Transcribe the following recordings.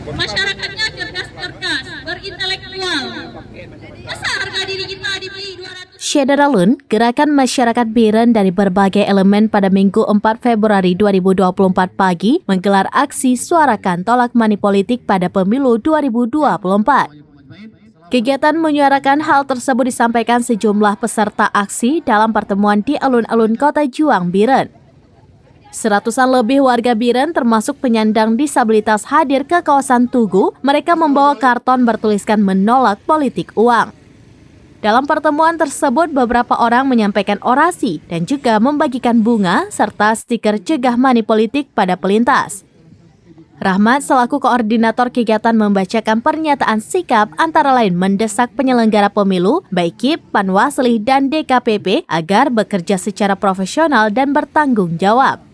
Masyarakatnya cerdas-cerdas, berintelektual. Masa harga diri kita dibeli 200? Syederalun, gerakan masyarakat Biren dari berbagai elemen pada Minggu 4 Februari 2024 pagi menggelar aksi suarakan tolak money politik pada pemilu 2024. Kegiatan menyuarakan hal tersebut disampaikan sejumlah peserta aksi dalam pertemuan di alun-alun Kota Juang, Biren. Seratusan lebih warga Biren termasuk penyandang disabilitas hadir ke kawasan Tugu. Mereka membawa karton bertuliskan menolak politik uang. Dalam pertemuan tersebut, beberapa orang menyampaikan orasi dan juga membagikan bunga serta stiker cegah money politik pada pelintas. Rahmat selaku koordinator kegiatan membacakan pernyataan sikap antara lain mendesak penyelenggara pemilu, baik KIP, Panwasli, dan DKPP agar bekerja secara profesional dan bertanggung jawab.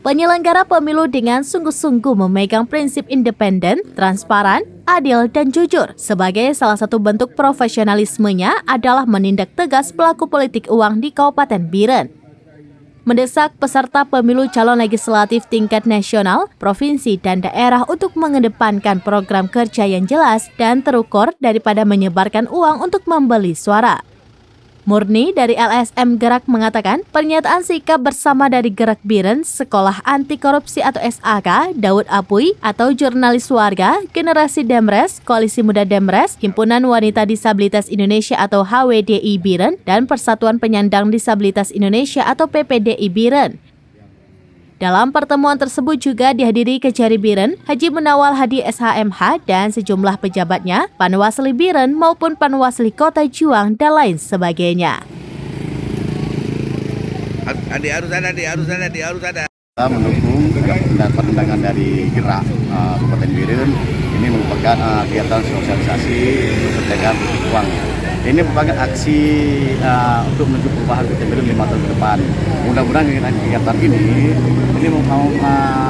Penyelenggara pemilu dengan sungguh-sungguh memegang prinsip independen, transparan, adil, dan jujur. Sebagai salah satu bentuk profesionalismenya adalah menindak tegas pelaku politik uang di Kabupaten Biren. Mendesak peserta pemilu calon legislatif tingkat nasional, provinsi, dan daerah untuk mengedepankan program kerja yang jelas dan terukur daripada menyebarkan uang untuk membeli suara. Murni dari LSM Gerak mengatakan, pernyataan sikap bersama dari Gerak Biren, Sekolah Anti Korupsi atau SAK, Daud Apui atau Jurnalis Warga, Generasi Demres, Koalisi Muda Demres, Himpunan Wanita Disabilitas Indonesia atau HWDI Biren, dan Persatuan Penyandang Disabilitas Indonesia atau PPDI Biren. Dalam pertemuan tersebut juga dihadiri Kejari Biren, Haji Munawal Hadi SHMH dan sejumlah pejabatnya, Panwasli Biren maupun Panwasli Kota Juang dan lain sebagainya. Harus ada. Kita mendukung pandangan dari Gerak Kabupaten Biren. Ini merupakan kegiatan sosialisasi untuk pencegahan politik uang. Ini merupakan aksi untuk menuju perubahan Kabupaten Biren 5 tahun ke depan. Mudah-mudahan kegiatan ini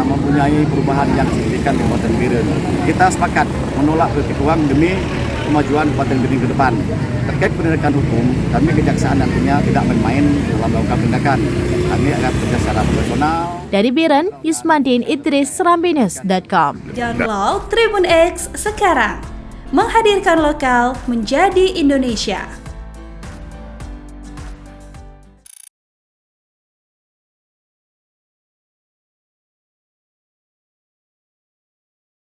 mempunyai perubahan yang signifikan di Kabupaten Biren. Kita sepakat menolak politik uang demi kemajuan Kabupaten Biren ke depan. Terkait penindakan hukum, kami kejaksaan nantinya tidak main-main dalam melakukan tindakan. Kami akan bekerja secara profesional. Dari Biren, Yusmandin Idris, serambinews.com. Download Tribun X sekarang. Menghadirkan lokal menjadi Indonesia.